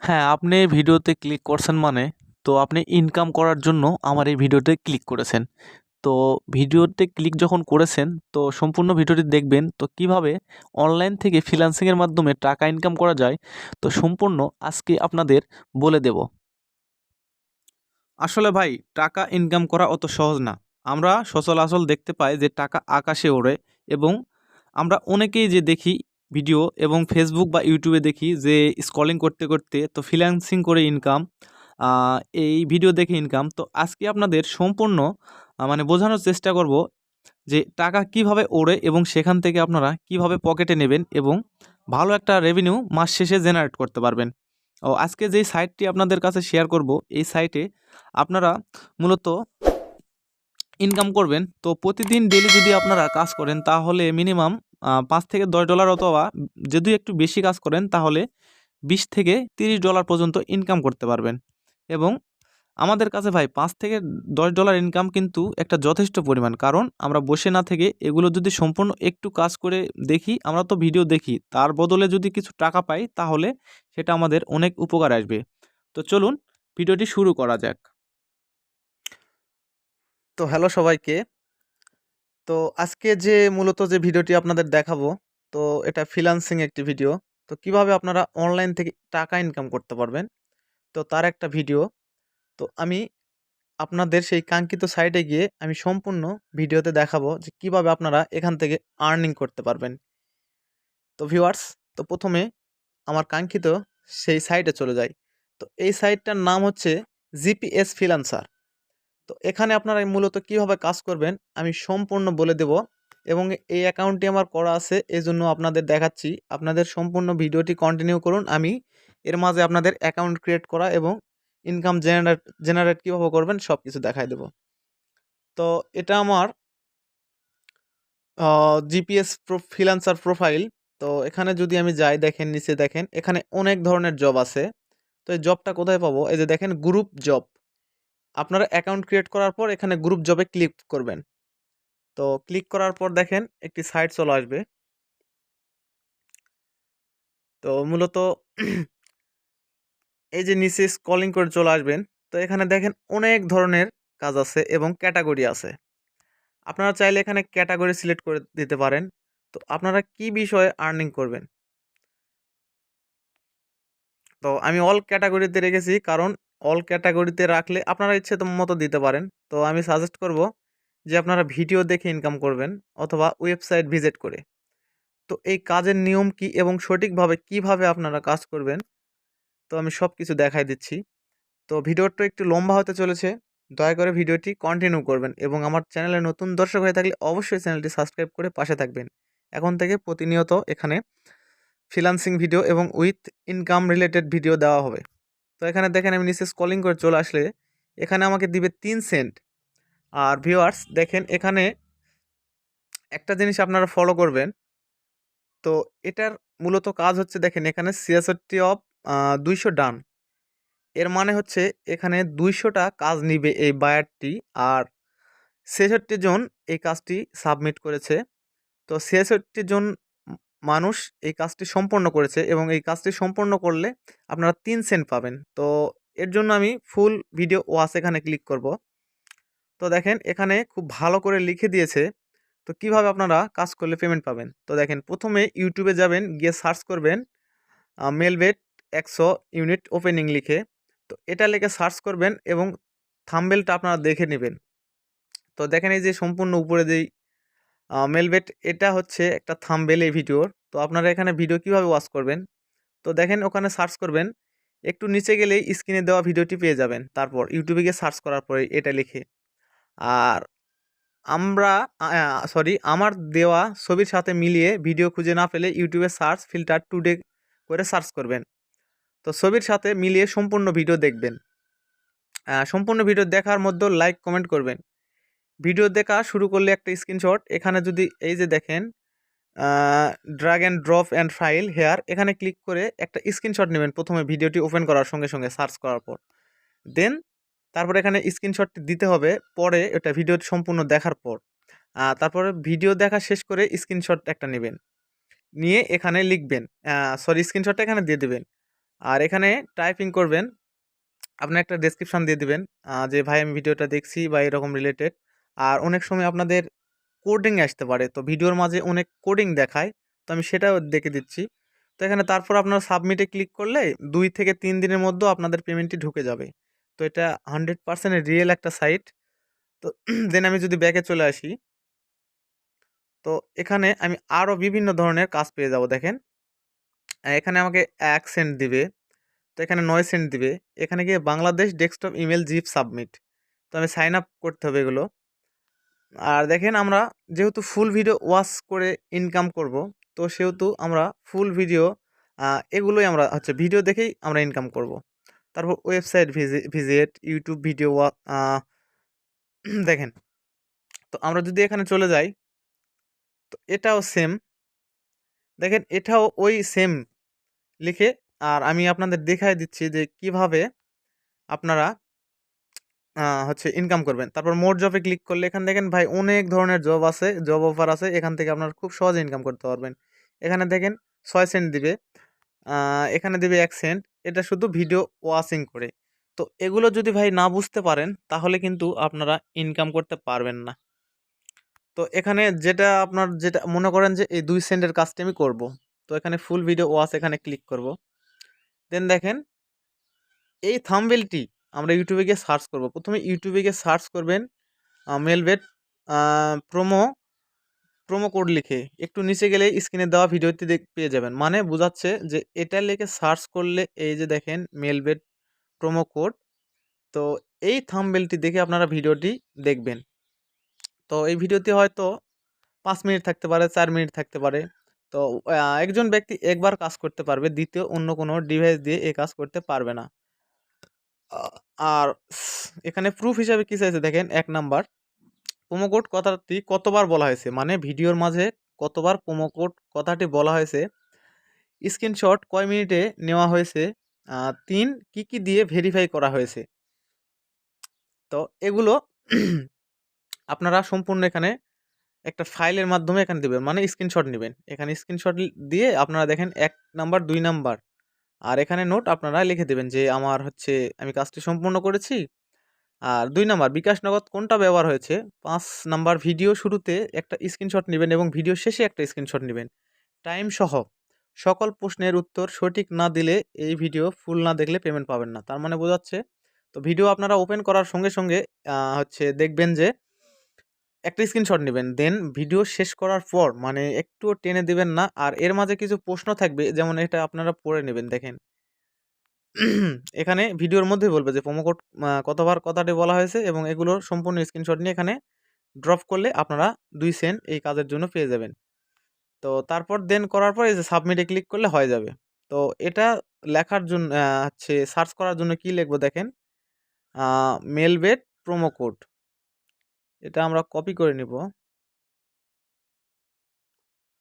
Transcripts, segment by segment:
হ্যাঁ, আপনি এই ভিডিওতে ক্লিক করছেন মানে তো আপনি ইনকাম করার জন্য আমার এই ভিডিওতে ক্লিক করেছেন। তো ভিডিওতে ক্লিক যখন করেছেন তো সম্পূর্ণ ভিডিওটি দেখবেন তো কিভাবে অনলাইন থেকে ফ্রিল্যান্সিংয়ের মাধ্যমে টাকা ইনকাম করা যায় তো সম্পূর্ণ আজকে আপনাদের বলে দেব। আসলে ভাই টাকা ইনকাম করা অত সহজ না। আমরা সচরাচর দেখতে পাই যে টাকা আকাশে ওড়ে এবং আমরা অনেকেই যে দেখি ভিডিও এবং ফেসবুক বা ইউটিউবে দেখি যে স্ক্রলিং করতে করতে তো ফ্রিল্যান্সিং করে ইনকাম, এই ভিডিও দেখে ইনকাম। তো আজকে আপনাদের সম্পূর্ণ মানে বোঝানোর চেষ্টা করব যে টাকা কিভাবে ওড়ে এবং সেখান থেকে আপনারা কিভাবে পকেটে নেবেন এবং ভালো একটা রেভিনিউ মাস শেষে জেনারেট করতে পারবেন। ও আজকে যেই সাইটটি আপনাদের কাছে শেয়ার করব এই সাইটে আপনারা মূলত ইনকাম করবেন। তো প্রতিদিন ডেইলি যদি আপনারা কাজ করেন তাহলে মিনিমাম ৫ থেকে $10 অথবা যদি একটু বেশি কাজ করেন তাহলে ২০ থেকে $30 পর্যন্ত ইনকাম করতে পারবেন। এবং আমাদের কাছে ভাই ৫ থেকে $10 ইনকাম কিন্তু একটা যথেষ্ট পরিমাণ। কারণ আমরা বসে না থেকে এগুলো যদি সম্পূর্ণ একটু কাজ করে দেখি, আমরা তো ভিডিও দেখি, তার বদলে যদি কিছু টাকা পাই তাহলে সেটা আমাদের অনেক উপকারে আসবে। তো চলুন ভিডিওটি শুরু করা যাক। তো হ্যালো সবাইকে। তো আজকে মূলত যে ভিডিওটি আপনাদের দেখাবো, তো এটা ফ্রিল্যান্সিং একটি ভিডিও। তো কিভাবে আপনারা অনলাইন থেকে টাকা ইনকাম করতে পারবেন, তো তার একটা ভিডিও। তো আমি আপনাদের সেই কাঙ্ক্ষিত সাইটে গিয়ে আমি সম্পূর্ণ ভিডিওতে দেখাবো যে কিভাবে আপনারা এখান থেকে আর্নিং করতে পারবেন। তো ভিউয়ার্স, তো প্রথমে আমার কাঙ্ক্ষিত সেই সাইটে চলে যাই। তো এই সাইটটার নাম হচ্ছে জিপিএস ফ্রিল্যান্সার। তো এখানে আপনারা মূলত কিভাবে কাজ করবেন আমি সম্পূর্ণ বলে দেব এবং এই অ্যাকাউন্টটি আমার করা আছে এজন্য আপনাদের দেখাচ্ছি। আপনাদের সম্পূর্ণ ভিডিওটি কন্টিনিউ করুন। আমি এর মাঝে আপনাদের অ্যাকাউন্ট ক্রিয়েট করা এবং ইনকাম জেনারেট কীভাবে করবেন সব কিছু দেখায় দেব। তো এটা আমার জিপিএস ফ্রিল্যান্সার প্রোফাইল। তো এখানে যদি আমি যাই, দেখেন নিচে দেখেন এখানে অনেক ধরনের জব আছে। তো এই জবটা কোথায় পাবো? এই যে দেখেন গ্রুপ জব। আপনারা অ্যাকাউন্ট ক্রিয়েট করার পর এখানে গ্রুপ জবে ক্লিক করবেন। তো ক্লিক করার পর দেখেন একটি সাইট চলে আসবে। তো মূলত এই যে নিচে স্ক্রলিং করে চলে আসবেন। তো এখানে দেখেন অনেক ধরনের কাজ আছে এবং ক্যাটাগরি আছে। আপনারা চাইলে এখানে ক্যাটাগরি সিলেক্ট করে দিতে পারেন। তো আপনারা কি বিষয়ে আর্নিং করবেন? তো আমি অল ক্যাটাগরিতে রেখেছি, কারণ অল ক্যাটাগরিতে রাখলে আপনারা ইচ্ছে মতো দিতে পারেন। তো আমি সাজেস্ট করব যে আপনারা ভিডিও দেখে ইনকাম করবেন অথবা ওয়েবসাইট ভিজিট করে। তো এই কাজের নিয়ম কি এবং সঠিকভাবে কিভাবে আপনারা কাজ করবেন তো আমি সব কিছু দেখাই দিচ্ছি। তো ভিডিওটা একটু লম্বা হতে চলেছে, দয়া করে ভিডিওটি কন্টিনিউ করবেন এবং আমার চ্যানেলে নতুন দর্শক হয়ে থাকলে অবশ্যই চ্যানেলটি সাবস্ক্রাইব করে পাশে থাকবেন। এখন থেকে প্রতিনিয়ত এখানে ফ্রিল্যান্সিং ভিডিও এবং উইথ ইনকাম রিলেটেড ভিডিও দেওয়া হবে। তো এখানে দেখেন আমি নিচে স্ক্রলিং করে চলে আসলে এখানে আমাকে দিবে 3 সেন্ট। আর ভিউয়ার্স দেখেন এখানে একটা জিনিস আপনারা ফলো করবেন। তো এটার মূলত কাজ হচ্ছে, দেখেন এখানে 66 অফ 200 ডান। এর মানে হচ্ছে এখানে 200টা কাজ নিবে এই বায়ারটি, আর 66 জন এই কাজটি সাবমিট করেছে। তো 66 জন মানুষ এই কাজটি সম্পন্ন করেছে এবং এই কাজটি সম্পন্ন করলে আপনারা 3 সেন্ট পাবেন। তো এর জন্য আমি ফুল ভিডিও ওয়াচ এখানে ক্লিক করব। তো দেখেন এখানে খুব ভালো করে লিখে দিয়েছে তো কিভাবে আপনারা কাজ করলে পেমেন্ট পাবেন। তো দেখেন প্রথমে ইউটিউবে যাবেন, গিয়ে সার্চ করবেন মেলবেট 100 ইউনিট ওপেনিং লিখে। তো এটা লিখে সার্চ করবেন এবং থাম্বনেলটা আপনারা দেখে নেবেন। তো দেখেন এই যে সম্পূর্ণ উপরে যেই মেলবেট, এটা হচ্ছে একটা থাম্বনেল এই ভিডিওর। তো আপনারা এখানে ভিডিও কিভাবে ওয়াচ করবেন তো দেখেন ওখানে সার্চ করবেন, একটু নিচে গেলেই স্ক্রিনে দেওয়া ভিডিওটি পেয়ে যাবেন। তারপর ইউটিউবে গিয়ে সার্চ করার পরে এটা লিখে, আর আমরা আমার দেওয়া ছবির সাথে মিলিয়ে ভিডিও খুঁজে না পেলে ইউটিউবে সার্চ ফিল্টার টুডে করে সার্চ করবেন। তো ছবির সাথে মিলিয়ে সম্পূর্ণ ভিডিও দেখবেন। সম্পূর্ণ ভিডিও দেখার মধ্যে লাইক কমেন্ট করবেন। ভিডিও দেখা শুরু করলে একটা স্ক্রিনশট, এখানে যদি এই যে দেখেন drag and drop and file hair, এখানে ক্লিক করে একটা স্ক্রিনশট নেবেন প্রথমে ভিডিওটি ওপেন করার সঙ্গে সঙ্গে সার্চ করার পর। দেন তারপরে এখানে স্ক্রিনশটটি দিতে হবে পরে, এটা ভিডিওটি সম্পূর্ণ দেখার পর। তারপরে ভিডিও দেখা শেষ করে স্ক্রিনশট একটা নেবেন, নিয়ে এখানে লিখবেন, স্ক্রিনশটটা এখানে দিয়ে দেবেন। আর এখানে টাইপিং করবেন, আপনি একটা ডেসক্রিপশন দিয়ে দিবেন যে ভাই আমি ভিডিওটা দেখছি বা এরকম রিলেটেড। আর অনেক সময় আপনাদের কোডিং আসতে পারে, তো ভিডিওর মাঝে অনেক কোডিং দেখায়, তো আমি সেটাও দেখে দিচ্ছি। তো এখানে তারপর আপনারা সাবমিটে ক্লিক করলে 2 থেকে 3 দিনের মধ্যে আপনাদের পেমেন্টটি ঢুকে যাবে। তো এটা 100% রিয়েল একটা সাইট। তো দেন আমি যদি ব্যাকে চলে আসি, তো এখানে আমি আরও বিভিন্ন ধরনের কাজ পেয়ে যাব। দেখেন এখানে আমাকে 1 সেন্ট দিবে, তো এখানে 9 সেন্ট দিবে। এখানে গিয়ে Bangladesh desktop email zip submit, তো আমি সাইন আপ করতে হবে এগুলো। আর দেখেন আমরা যেহেতু ফুল ভিডিও ওয়াচ করে ইনকাম করব, তো সেহেতু আমরা ফুল ভিডিও এগুলোই আমরা হচ্ছে ভিডিও দেখেই আমরা ইনকাম করব। তারপর ওয়েবসাইট ভিজিট, ইউটিউব ভিডিও দেখেন। তো আমরা যদি এখানে চলে যাই, তো এটাও সেম, দেখেন এটাও ওই সেম লিখে। আর আমি আপনাদের দেখাই দিচ্ছি যে কিভাবে আপনারা হচ্ছে ইনকাম করবেন। তারপর মোর জবে ক্লিক করলে এখানে দেখেন ভাই অনেক ধরনের জব আছে, জব অফার আছে, এখান থেকে আপনারা খুব সহজে ইনকাম করতে পারবেন। এখানে দেখেন 6 সেন্ট দিবে, এখানে দিবে 1 সেন্ট, এটা শুধু ভিডিও ওয়াচিং করে। তো এগুলো যদি ভাই না বুঝতে পারেন তাহলে কিন্তু আপনারা ইনকাম করতে পারবেন না। তো এখানে যেটা আপনার যেটা মনে করেন যে এই 2 সেন্টের কাজটি আমি করব, তো এখানে ফুল ভিডিও ওয়াচ এখানে ক্লিক করব। দেন দেখেন এই থাম্বনেলটি আমরা ইউটিউবে গিয়ে সার্চ করব। প্রথমে ইউটিউবে গিয়ে সার্চ করবেন মেলবেট প্রোমো প্রোমো কোড লিখে, একটু নিচে গেলে স্ক্রিনে দেওয়া ভিডিওটি পেয়ে যাবেন। মানে বোঝাচ্ছে যে এটা লিখে সার্চ করলে এই যে দেখেন মেলবেট প্রোমো কোড, তো এই থাম্বনেলটি দেখে আপনারা ভিডিওটি দেখবেন। তো এই ভিডিওতে হয়তো 5 মিনিট থাকতে পারে, 4 মিনিট থাকতে পারে। তো একজন ব্যক্তি একবার কাজ করতে পারবে, দ্বিতীয় অন্য কোনো ডিভাইস দিয়ে এই কাজ করতে পারবে না। আ আর এখানে প্রুফ হিসাবে কি চাইছে দেখেন, ১ নাম্বার প্রোমো কোড কথাটি কতবার বলা হয়েছে, মানে ভিডিওর মাঝে কতবার প্রোমো কোড কথাটি বলা হয়েছে। স্ক্রিনশট কয় মিনিটে নেওয়া হয়েছে, ৩ কি দিয়ে ভেরিফাই করা হয়েছে। তো এগুলো আপনারা সম্পূর্ণ এখানে একটা ফাইলের মাধ্যমে এখানে দিবেন, মানে স্ক্রিনশট নিবেন। এখানে স্ক্রিনশট দিয়ে আপনারা দেখেন ১ নাম্বার, ২ নাম্বার আর এখানে নোট আপনারা লিখে দিবেন যে আমার হচ্ছে আমি কাজটি সম্পূর্ণ করেছি। আর ২ নাম্বার বিকাশ নগদ কোনটা ব্যবহার হয়েছে। ৫ নাম্বার ভিডিও শুরুতে একটা স্ক্রিনশট নিবেন এবং ভিডিও শেষে একটা স্ক্রিনশট নিবেন। টাইম সহ সকল প্রশ্নের উত্তর সঠিক না দিলে এই ভিডিও ফুল না দেখলে পেমেন্ট পাবেন না। তার মানে বোঝাচ্ছে, তো ভিডিও আপনারা ওপেন করার সঙ্গে, সঙ্গে হচ্ছে দেখবেন যে একটা স্ক্রিনশট নিবেন। দেন ভিডিও শেষ করার পর মানে একটুও টেনে দিবেন না। আর এর মাঝে কিছু প্রশ্ন থাকবে, যেমন এটা আপনারা পড়ে নেবেন। দেখেন এখানে ভিডিওর মধ্যেই বলবে যে প্রোমো কোড কতবার কথাটি বলা হয়েছে এবং এগুলোর সম্পূর্ণ স্ক্রিনশট নিয়ে এখানে ড্রপ করলে আপনারা ২ সেন্ট এই কাজের জন্য পেয়ে যাবেন। তো তারপর দেন করার পর এই যে সাবমিটে ক্লিক করলে হয়ে যাবে। তো এটা লেখার জন্য হচ্ছে সার্চ করার জন্য কি লিখবো দেখেন, আ মেলবেট প্রোমো কোড, এটা আমরা কপি করে নিব।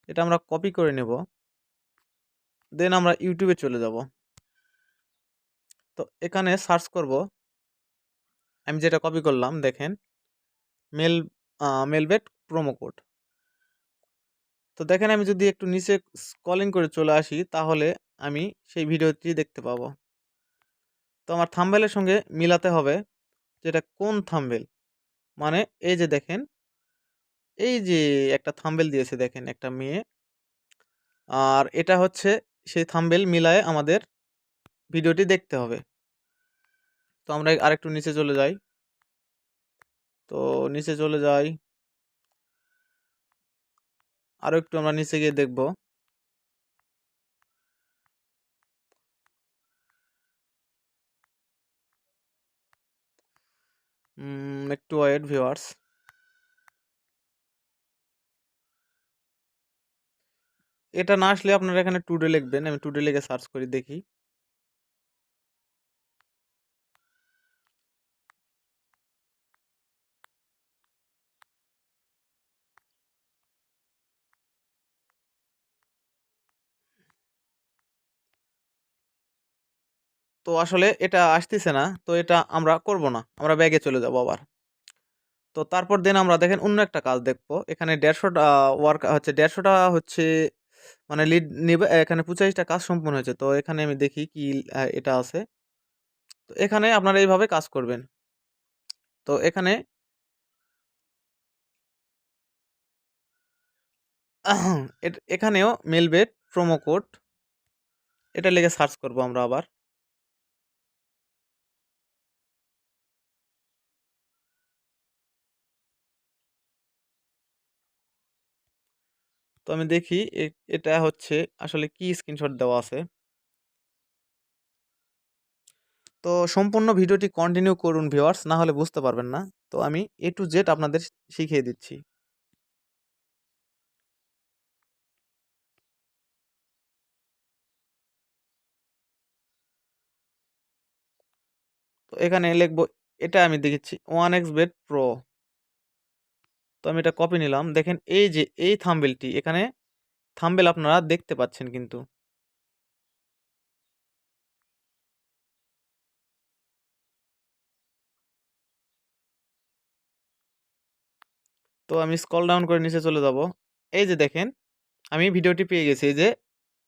এটা আমরা কপি করে নেব। দেন আমরা ইউটিউবে চলে যাব। তো এখানে সার্চ করব, আমি যেটা কপি করলাম দেখেন মেল মেলবেট প্রোমো কোড। তো দেখেন আমি যদি একটু নিচে স্ক্রলিং করে চলে আসি তাহলে আমি সেই ভিডিওটি দেখতে পাবো। তো আমার থাম্বনেলের সঙ্গে মিলাতে হবে যে এটা কোন থাম্বনেল। মানে এই যে দেখেন, এই যে একটা থাম্বনেল দিয়েছে দেখেন একটা মেয়ে। আর এটা হচ্ছে সেই থাম্বনেল মিলায়ে আমাদের ভিডিওটি দেখতে হবে। তো আমরা আরেকটু নিচে চলে যাই। তো নিচে চলে যাই। আরো একটু আমরা নিচে গিয়ে দেখব। একটু ওয়েট ভিউয়ার্স। এটা না আসলে আপনারা এখানে টুডে লিখবেন। আমি টুডে লিখে সার্চ করি দেখি। তো আসলে এটা আসতেছে না। তো এটা আমরা করব না। আমরা ব্যাগে চলে যাব আবার। তো তারপর দেন আমরা দেখেন অন্য একটা কাজ দেখব। এখানে ১৫০ টা ওয়ার্ক হচ্ছে ১৫০ টা হচ্ছে মানে লিড নিবে এখানে 45টা কাজ সম্পূর্ণ হয়েছে। তো এখানে আমি দেখি কি এটা আছে। তো এখানে আপনারা এইভাবে কাজ করবেন। তো এখানে এখানেও মেলবেট প্রোমো কোড এটা লিখে সার্চ করব আমরা আবার। তো আমি দেখি এটা হচ্ছে আসলে কি স্ক্রিনশট দেওয়া আছে। তো সম্পূর্ণ ভিডিওটি কন্টিনিউ করুন ভিউয়ার্স, না হলে বুঝতে পারবেন না। তো আমি A to Z আপনাদের শিখিয়ে দিচ্ছি। তো এখানে লিখব, এটা আমি দেখেছি 1xBet Pro। তো আমি এটা কপি নিলাম। দেখেন এই যে এই থাম্বনেলটি, এখানে থাম্বনেল আপনারা দেখতে পাচ্ছেন কিন্তু। তো আমি স্ক্রল ডাউন করে নিচে চলে যাব। এই যে দেখেন আমি ভিডিওটি পেয়ে গেছি। এই যে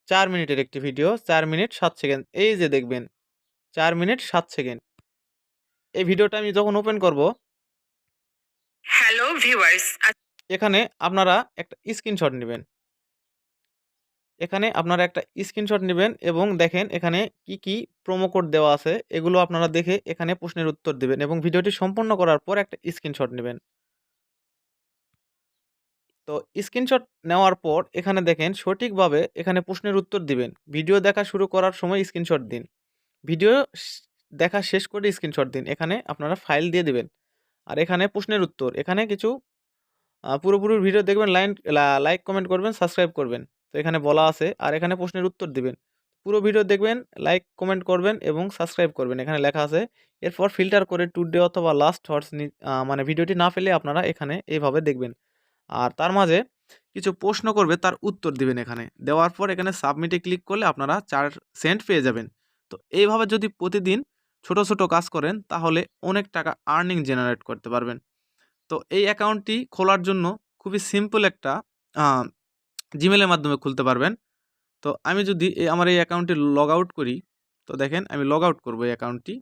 ৪ মিনিটের একটি ভিডিও, ৪ মিনিট ৭ সেকেন্ড। এই যে দেখবেন ৪ মিনিট ৭ সেকেন্ড। এই ভিডিওটা আমি যখন ওপেন করব, হ্যালো ভিউয়ার্স, এখানে আপনারা একটা স্ক্রিনশট নিবেন। এখানে আপনারা একটা স্ক্রিনশট নিবেন এবং দেখেন এখানে কি, কি প্রোমো কোড দেওয়া আছে এগুলো আপনারা দেখে এখানে প্রশ্নের উত্তর দিবেন এবং ভিডিওটি সম্পন্ন করার পর একটা স্ক্রিনশট নিবেন। তো স্ক্রিনশট নেওয়ার পর এখানে দেখেন সঠিকভাবে এখানে প্রশ্নের উত্তর দিবেন। ভিডিও দেখা শুরু করার সময় স্ক্রিনশট দিন। ভিডিও দেখা শেষ করে স্ক্রিনশট দিন। এখানে আপনারা ফাইল দিয়ে দিবেন। আর এখানে প্রশ্নের উত্তর। এখানে কিছু পুরোপুরি ভিডিও দেখবেন, লাইক, কমেন্ট করবেন, সাবস্ক্রাইব করবেন। তো এখানে বলা আছে আর এখানে প্রশ্নের উত্তর দিবেন। পুরো ভিডিও দেখবেন, লাইক, কমেন্ট করবেন এবং সাবস্ক্রাইব করবেন। এখানে লেখা আছে। এরপর ফিল্টার করে টুডে অথবা লাস্ট হটস মানে ভিডিওটি না পেলে আপনারা এখানে এইভাবে দেখবেন। আর তার মাঝে কিছু প্রশ্ন করবে তার উত্তর দিবেন এখানে। দেওয়ার পর এখানে সাবমিটে ক্লিক করলে আপনারা ৪ সেন্ট পেয়ে যাবেন। তো এইভাবে যদি প্রতিদিন ছোট, ছোট কাজ করেন তাহলে অনেক টাকা আর্নিং জেনারেট করতে পারবেন। তো এই অ্যাকাউন্টটি খোলার জন্য খুবই সিম্পল একটা আ জিমেইলের মাধ্যমে খুলতে পারবেন। তো আমি যদি আমার এই অ্যাকাউন্টটি লগ আউট করি, তো দেখেন আমি লগ আউট করব এই অ্যাকাউন্টটি।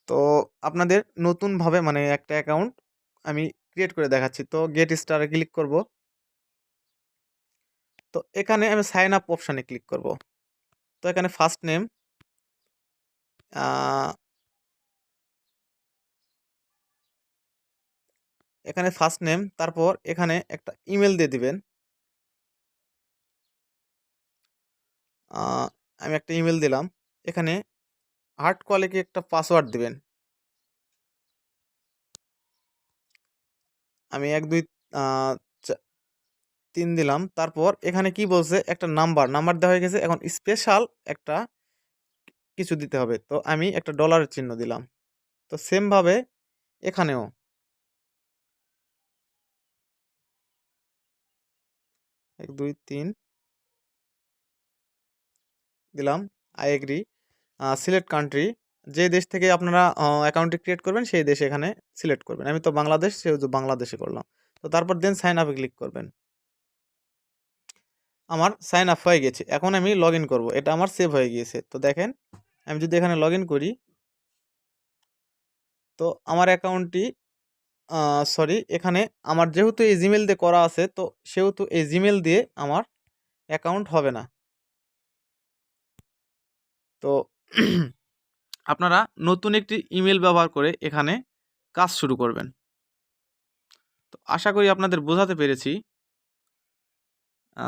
তো আপনাদের নতুনভাবে মানে একটা অ্যাকাউন্ট আমি ক্রিয়েট করে দেখাচ্ছি। তো গেট স্টারে ক্লিক করব। তো এখানে আমি সাইন আপ অপশানে ক্লিক করব। তো এখানে ফার্স্ট নেম, আ এখানে ফার্স্ট নেম, তারপর এখানে একটা ইমেইল দিয়ে দিবেন। আ আমি একটা ইমেইল দিলাম। এখানে হার্ড কোয়ালিটি একটা পাসওয়ার্ড দিবেন। আমি ১, ২, আ চা ৩ দিলাম। তারপর এখানে কি বলছে একটা নাম্বার দেওয়া হয়ে গেছে। এখন স্পেশাল একটা কিছু দিতে হবে। তো আমি একটা ডলারের চিহ্ন দিলাম। তো সেম ভাবে এখানেও ১, ২, ৩ দিলাম। I agree. সিলেক্ট কান্ট্রি, যে দেশ থেকে আপনারা অ্যাকাউন্টটি ক্রিয়েট করবেন সেই দেশ এখানে সিলেক্ট করবেন। আমি তো বাংলাদেশ, সেহেতু বাংলাদেশে করলাম। তো তারপর দেন সাইন আপ এ ক্লিক করবেন। আমার সাইন আপ হয়ে গেছে। এখন আমি লগইন করব। এটা আমার সেভ হয়ে গিয়েছে। তো দেখেন আমি যদি এখানে লগইন করি, তো আমার অ্যাকাউন্টটি আ সরি, এখানে আমার যেহেতু এই জিমেইল দিয়ে করা আছে, তো সেহেতু এই জিমেইল দিয়ে আমার অ্যাকাউন্ট হবে না। তো আপনারা নতুন একটি ইমেইল ব্যবহার করে এখানে কাজ শুরু করবেন। তো আশা করি আপনাদের বোঝাতে পেরেছি। আ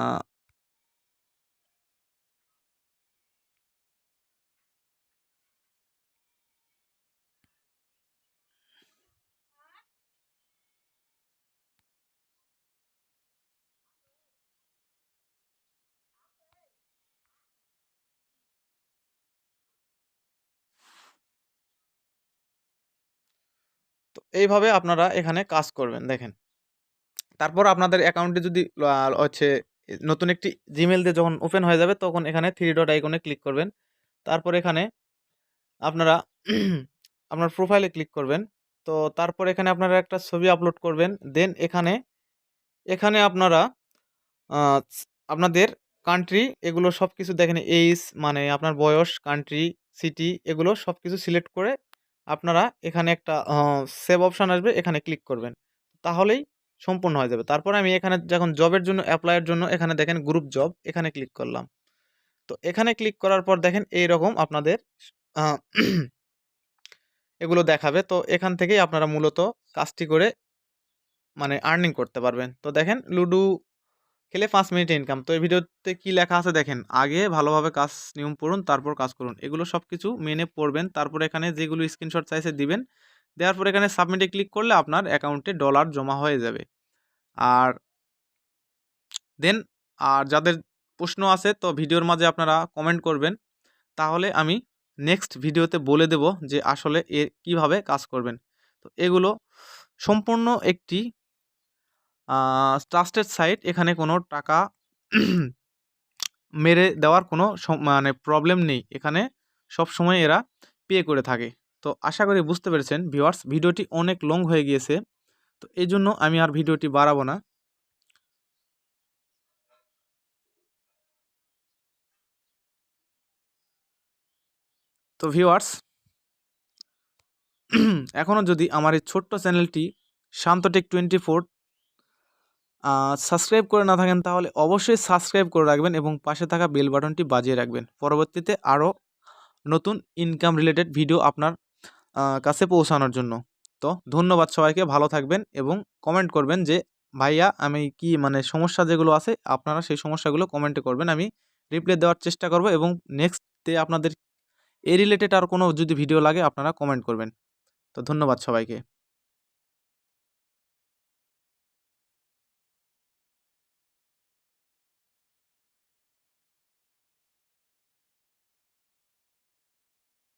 তো এইভাবে আপনারা এখানে কাজ করবেন দেখেন। তারপর আপনাদের অ্যাকাউন্টে যদি হচ্ছে নতুন একটি জিমেইল দিয়ে যখন ওপেন হয়ে যাবে তখন এখানে 3 ডট আইকনে ক্লিক করবেন। তারপর এখানে আপনারা আপনার প্রোফাইলে ক্লিক করবেন। তো তারপর এখানে আপনারা একটা ছবি আপলোড করবেন। দেন এখানে আপনারা আপনাদের কান্ট্রি এগুলো সব কিছু দেখেন, এইজ মানে আপনার বয়স, কান্ট্রি, সিটি এগুলো সব কিছু সিলেক্ট করে আপনারা এখানে একটা সেভ অপশান আসবে, এখানে ক্লিক করবেন। তাহলেই সম্পূর্ণ হয়ে যাবে। তারপরে আমি এখানে যখন জবের জন্য অ্যাপ্লাইয়ের জন্য এখানে দেখেন গ্রুপ জব, এখানে ক্লিক করলাম। তো এখানে ক্লিক করার পর দেখেন এইরকম আপনাদের আ এগুলো দেখাবে। তো এখান থেকেই আপনারা মূলত কাজটি করে মানে আর্নিং করতে পারবেন। তো দেখেন লুডো খেলে ৫ মিনিটে ইনকাম। তো এই ভিডিওতে কি লেখা আছে দেখেন। আগে ভালোভাবে কাজ নিয়ম পড়ুন, তারপর কাজ করুন। এগুলো সবকিছু মেনে পড়বেন। তারপরে এখানে যেগুলো স্ক্রিনশট চাইছে দিবেন। দেওয়ার পর এখানে সাবমিটে ক্লিক করলে আপনার অ্যাকাউন্টে ডলার জমা হয়ে যাবে। আর দেন যাদের প্রশ্ন আছে তো ভিডিওর মাঝে আপনারা কমেন্ট করবেন। তাহলে আমি নেক্সট ভিডিওতে বলে দেব যে আসলে কিভাবে কাজ করবেন। তো এগুলো সম্পূর্ণ একটি ট্রাস্টেড সাইট। এখানে কোনো টাকা মেরে দেওয়ার কোনো মানে প্রবলেম নেই। এখানে সবসময় এরা পে করে থাকে। তো আশা করি বুঝতে পেরেছেন ভিউয়ার্স। ভিডিওটি অনেক লং হয়ে গিয়েছে। তো এইজন্য আমি আর ভিডিওটি বাড়াবো না। তো ভিউয়ার্স এখনও যদি আমার এই ছোট্ট চ্যানেলটি শান্তটেক 24 সাবস্ক্রাইব করে না থাকেন তাহলে অবশ্যই সাবস্ক্রাইব করে রাখবেন এবং পাশে থাকা বেল বাটনটি বাজিয়ে রাখবেন। পরবর্তীতে আরও নতুন ইনকাম রিলেটেড ভিডিও আপনার কাছে পৌঁছানোর জন্য। তো ধন্যবাদ সবাইকে, ভালো থাকবেন এবং কমেন্ট করবেন যে ভাইয়া আমি কি মানে সমস্যা যেগুলো আছে আপনারা সেই সমস্যাগুলো কমেন্টে করবেন। আমি রিপ্লাই দেওয়ার চেষ্টা করব এবং নেক্সটে আপনাদের এই রিলেটেড আর কোনো যদি ভিডিও লাগে আপনারা কমেন্ট করবেন। তো ধন্যবাদ সবাইকে।